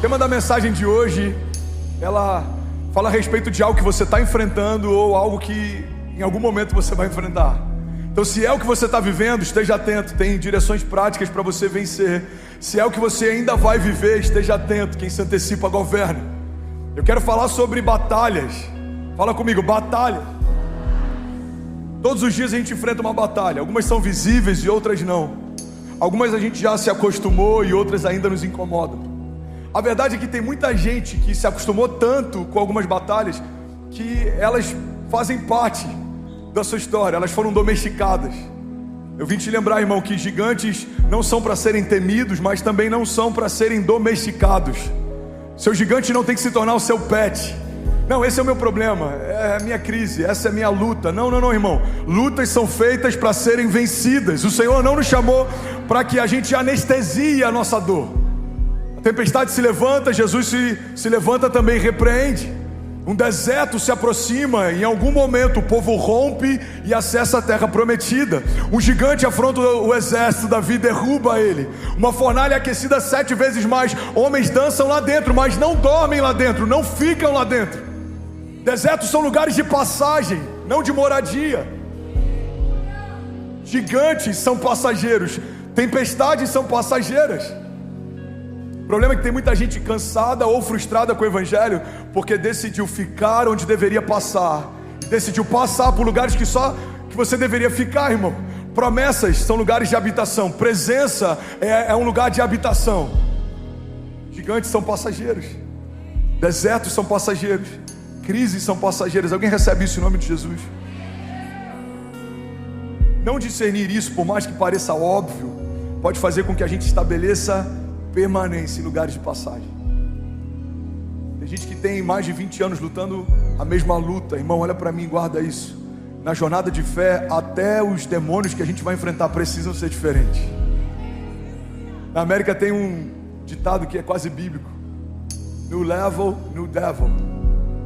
tema da mensagem de hoje, ela fala a respeito de algo que você está enfrentando ou algo que em algum momento você vai enfrentar. Então, se é o que você está vivendo, esteja atento, tem direções práticas para você vencer. Se é o que você ainda vai viver, esteja atento, quem se antecipa governa. Eu quero falar sobre batalhas. Fala comigo, batalha. Todos os dias a gente enfrenta uma batalha. Algumas são visíveis e outras não. Algumas a gente já se acostumou e outras ainda nos incomodam. A verdade é que tem muita gente que se acostumou tanto com algumas batalhas que elas fazem parte da sua história, elas foram domesticadas. Eu vim te lembrar, irmão, que gigantes não são para serem temidos, mas também não são para serem domesticados. Seu gigante não tem que se tornar o seu pet. Não, esse é o meu problema, é a minha crise, essa é a minha luta. Não, irmão. Lutas são feitas para serem vencidas. O Senhor não nos chamou para que a gente anestesie a nossa dor. A tempestade se levanta, Jesus se levanta também e repreende. Um deserto se aproxima, em algum momento o povo rompe e acessa a terra prometida. Um gigante afronta o exército, Davi derruba ele. Uma fornalha aquecida 7 vezes mais, homens dançam lá dentro, mas não dormem lá dentro, não ficam lá dentro. Desertos são lugares de passagem, não de moradia. Gigantes são passageiros, tempestades são passageiras. O problema é que tem muita gente cansada ou frustrada com o evangelho porque decidiu ficar onde deveria passar, decidiu passar por lugares que você deveria ficar, irmão. Promessas são lugares de habitação, presença é um lugar de habitação. Gigantes são passageiros, desertos são passageiros, crises são passageiras. Alguém recebe isso em nome de Jesus? Não discernir isso, por mais que pareça óbvio, pode fazer com que a gente estabeleça permanência em lugares de passagem. Tem gente que tem mais de 20 anos lutando a mesma luta. Irmão, olha para mim, guarda isso. Na jornada de fé, até os demônios que a gente vai enfrentar precisam ser diferentes. Na América tem um ditado que é quase bíblico: New level, new devil.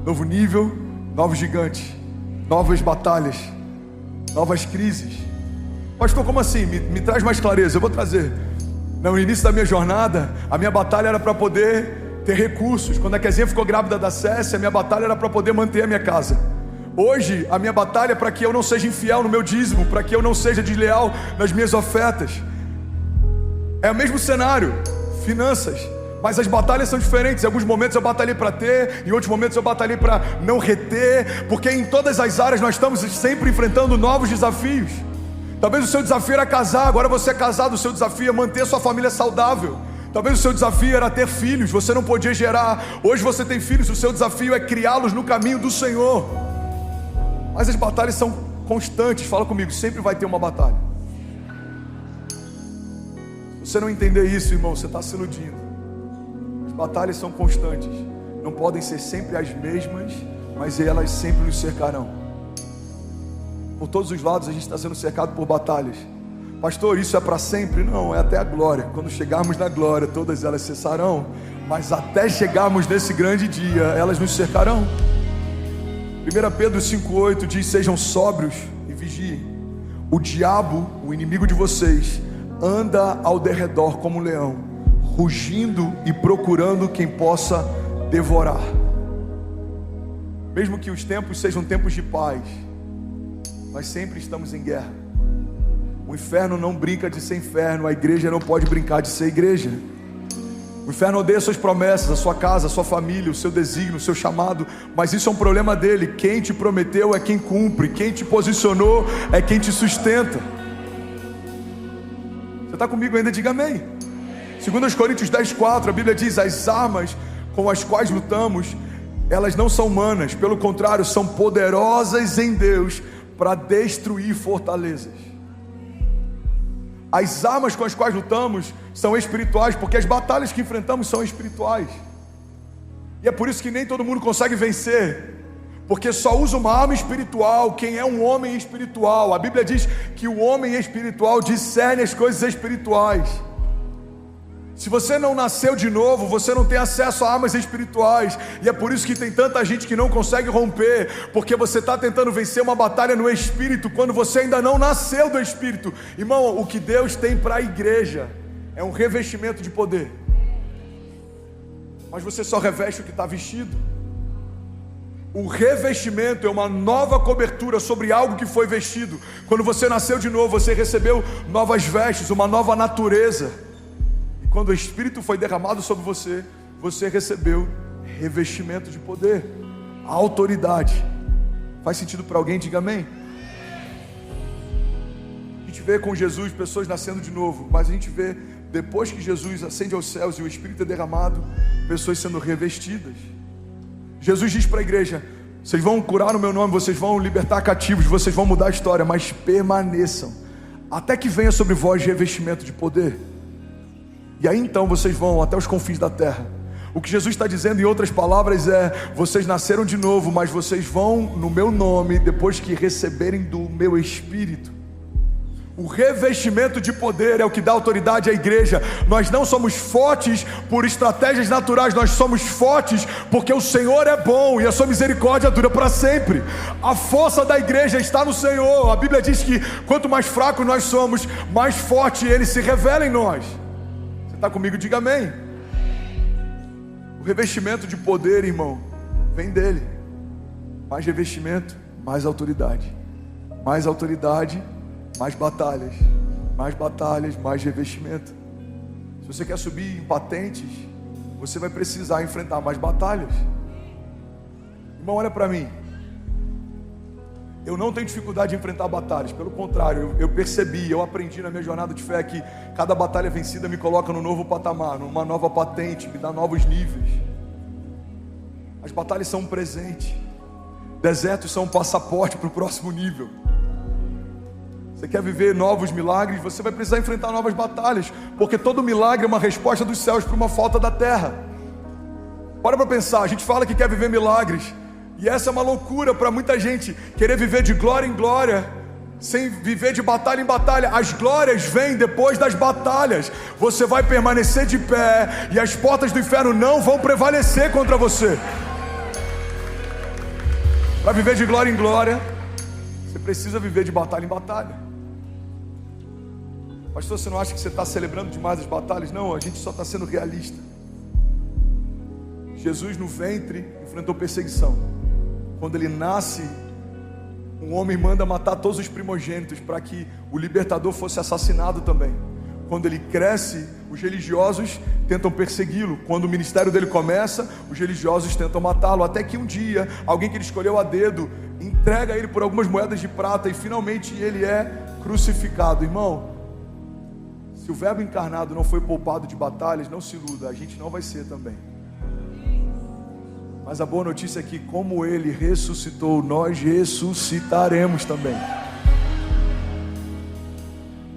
Novo nível, novos gigantes, novas batalhas, novas crises. Pastor, como assim? Me traz mais clareza. Eu vou trazer. No início da minha jornada, a minha batalha era para poder ter recursos. Quando a Kezinha ficou grávida da Cécia, a minha batalha era para poder manter a minha casa. Hoje, a minha batalha é para que eu não seja infiel no meu dízimo, para que eu não seja desleal nas minhas ofertas. É o mesmo cenário, finanças, mas as batalhas são diferentes. Em alguns momentos eu batalhei para ter, em outros momentos eu batalhei para não reter, porque em todas as áreas nós estamos sempre enfrentando novos desafios. Talvez o seu desafio era casar, agora você é casado, o seu desafio é manter sua família saudável. Talvez o seu desafio era ter filhos, você não podia gerar. Hoje você tem filhos, o seu desafio é criá-los no caminho do Senhor. Mas as batalhas são constantes. Fala comigo, sempre vai ter uma batalha. Se você não entender isso, irmão, você está se iludindo. As batalhas são constantes, não podem ser sempre as mesmas, mas elas sempre nos cercarão. Por todos os lados a gente está sendo cercado por batalhas. Pastor, isso é para sempre? Não, é até a glória. Quando chegarmos na glória, todas elas cessarão. Mas até chegarmos nesse grande dia, elas nos cercarão. 1 Pedro 5,8 diz: sejam sóbrios e vigiem. O diabo, o inimigo de vocês, anda ao derredor como um leão, rugindo e procurando quem possa devorar. Mesmo que os tempos sejam tempos de paz, nós sempre estamos em guerra. O inferno não brinca de ser inferno, a igreja não pode brincar de ser igreja. O inferno odeia suas promessas, a sua casa, a sua família, o seu desígnio, o seu chamado, mas isso é um problema dele. Quem te prometeu é quem cumpre, quem te posicionou é quem te sustenta. Você está comigo ainda? Diga amém. 2 Coríntios 10,4, a Bíblia diz: as armas com as quais lutamos, elas não são humanas, pelo contrário, são poderosas em Deus para destruir fortalezas. As armas com as quais lutamos são espirituais, porque as batalhas que enfrentamos são espirituais. E é por isso que nem todo mundo consegue vencer, porque só usa uma arma espiritual quem é um homem espiritual. A Bíblia diz que o homem espiritual discerne as coisas espirituais. Se você não nasceu de novo, você não tem acesso a armas espirituais. E é por isso que tem tanta gente que não consegue romper, porque você está tentando vencer uma batalha no Espírito, quando você ainda não nasceu do Espírito. Irmão, o que Deus tem para a igreja é um revestimento de poder. mas você só reveste o que está vestido. O revestimento é uma nova cobertura sobre algo que foi vestido. Quando você nasceu de novo, você recebeu novas vestes, uma nova natureza. E quando o Espírito foi derramado sobre você, você recebeu revestimento de poder, autoridade. Faz sentido para alguém? Diga amém. A gente vê com Jesus pessoas nascendo de novo, mas a gente vê, depois que Jesus ascende aos céus e o Espírito é derramado, pessoas sendo revestidas. Jesus diz para a igreja: vocês vão curar no meu nome, vocês vão libertar cativos, vocês vão mudar a história, mas permaneçam até que venha sobre vós revestimento de poder. E aí então vocês vão até os confins da terra. O que Jesus está dizendo em outras palavras é: vocês nasceram de novo, mas vocês vão no meu nome depois que receberem do meu Espírito. O revestimento de poder é o que dá autoridade à igreja. Nós não somos fortes por estratégias naturais, nós somos fortes porque o Senhor é bom e a sua misericórdia dura para sempre. A força da igreja está no Senhor. A Bíblia diz que quanto mais fracos nós somos, mais forte Ele se revela em nós. Você está comigo? Diga amém. O revestimento de poder, irmão, vem dele. Mais revestimento, mais autoridade. Mais autoridade, mais batalhas, mais revestimento. Se você quer subir em patentes, você vai precisar enfrentar mais batalhas. Irmão, olha para mim. Eu não tenho dificuldade de enfrentar batalhas. Pelo contrário, eu percebi, eu aprendi na minha jornada de fé que cada batalha vencida me coloca num novo patamar, numa nova patente, me dá novos níveis. As batalhas são um presente. Desertos são um passaporte para o próximo nível. Você quer viver novos milagres? Você vai precisar enfrentar novas batalhas, porque todo milagre é uma resposta dos céus para uma falta da terra. Para pensar, a gente fala que quer viver milagres, e essa é uma loucura para muita gente, querer viver de glória em glória, sem viver de batalha em batalha. As glórias vêm depois das batalhas. Você vai permanecer de pé, e as portas do inferno não vão prevalecer contra você. Para viver de glória em glória, você precisa viver de batalha em batalha. Pastor, você não acha que você está celebrando demais as batalhas? Não, a gente só está sendo realista. Jesus no ventre enfrentou perseguição. Quando ele nasce, um homem manda matar todos os primogênitos para que o libertador fosse assassinado também. Quando ele cresce, os religiosos tentam persegui-lo. Quando o ministério dele começa, os religiosos tentam matá-lo. Até que um dia, alguém que ele escolheu a dedo entrega ele por algumas moedas de prata e finalmente ele é crucificado. Irmão, se o verbo encarnado não foi poupado de batalhas, não se iluda, a gente não vai ser também. Mas a boa notícia é que, como ele ressuscitou, nós ressuscitaremos também.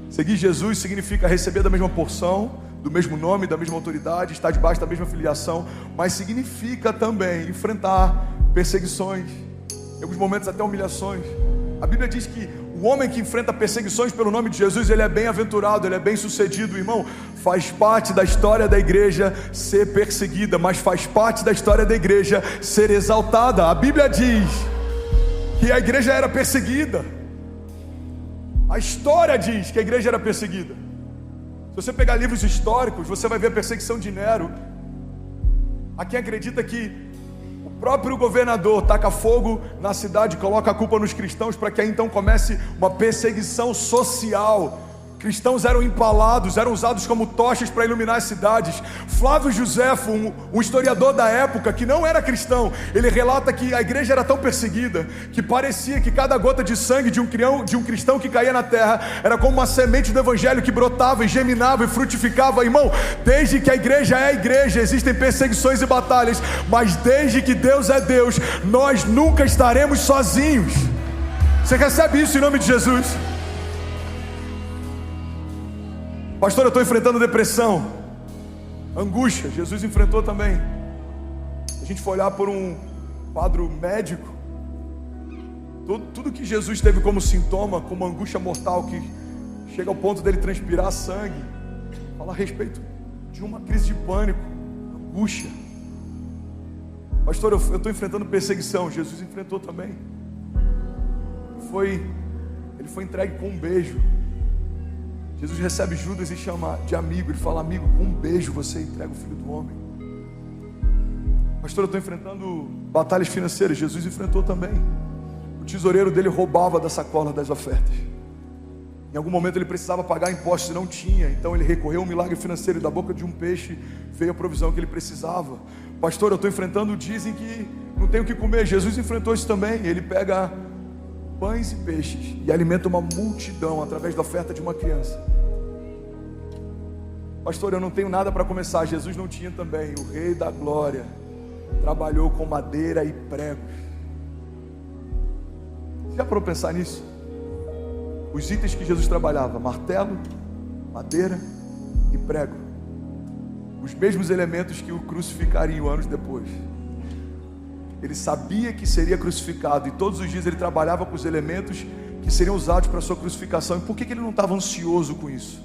Seguir Jesus significa receber da mesma porção, do mesmo nome, da mesma autoridade, estar debaixo da mesma filiação, mas significa também enfrentar perseguições, em alguns momentos até humilhações. A Bíblia diz que o homem que enfrenta perseguições pelo nome de Jesus, ele é bem-aventurado, ele é bem-sucedido. Irmão, faz parte da história da igreja ser perseguida, mas faz parte da história da igreja ser exaltada. A Bíblia diz que a igreja era perseguida. A história diz que a igreja era perseguida. Se você pegar livros históricos, você vai ver a perseguição de Nero. Há quem acredita que o próprio governador taca fogo na cidade, coloca a culpa nos cristãos para que aí então comece uma perseguição social. Cristãos eram empalados, eram usados como tochas para iluminar as cidades. Flávio Josefo, um historiador da época que não era cristão, ele relata que a igreja era tão perseguida que parecia que cada gota de sangue de um cristão que caía na terra era como uma semente do evangelho que brotava e germinava e frutificava. Irmão, desde que a igreja é a igreja, existem perseguições e batalhas, mas desde que Deus é Deus, nós nunca estaremos sozinhos. Você recebe isso em nome de Jesus? Pastor, eu estou enfrentando depressão, angústia. Jesus enfrentou também. A gente for olhar por um quadro médico, tudo que Jesus teve como sintoma, como angústia mortal, que chega ao ponto dele transpirar sangue, fala a respeito de uma crise de pânico, angústia. Pastor, eu estou enfrentando perseguição. Jesus enfrentou também. Ele foi entregue com um beijo. Jesus recebe Judas e chama de amigo. Ele fala: amigo, com um beijo você entrega o Filho do Homem. Pastor, eu estou enfrentando batalhas financeiras. Jesus enfrentou também. O tesoureiro dele roubava da sacola das ofertas. Em algum momento ele precisava pagar impostos e não tinha. Então ele recorreu a um milagre financeiro e da boca de um peixe veio a provisão que ele precisava. Pastor, eu estou enfrentando, dizem que não tem o que comer. Jesus enfrentou isso também. Ele pega pães e peixes e alimenta uma multidão através da oferta de uma criança. Pastor, eu não tenho nada para começar. Jesus não tinha também. O Rei da Glória trabalhou com madeira e pregos. Você já parou para pensar nisso? Os itens que Jesus trabalhava: martelo, madeira e prego. Os mesmos elementos que o crucificariam anos depois. Ele sabia que seria crucificado e todos os dias ele trabalhava com os elementos que seriam usados para a sua crucificação. E por que ele não estava ansioso com isso?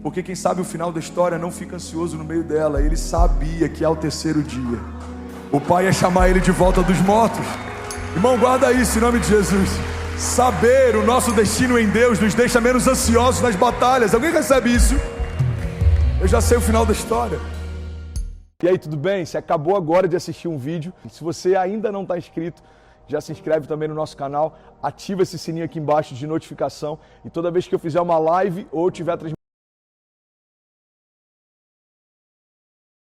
Porque quem sabe o final da história não fica ansioso no meio dela. Ele sabia que ao terceiro dia o Pai ia chamar ele de volta dos mortos. Irmão, guarda isso em nome de Jesus. Saber o nosso destino em Deus nos deixa menos ansiosos nas batalhas. Alguém recebe isso? Eu já sei o final da história. E aí, tudo bem? Você acabou agora de assistir um vídeo. Se você ainda não está inscrito, já se inscreve também no nosso canal. Ativa esse sininho aqui embaixo de notificação. E toda vez que eu fizer uma live ou tiver transmissão,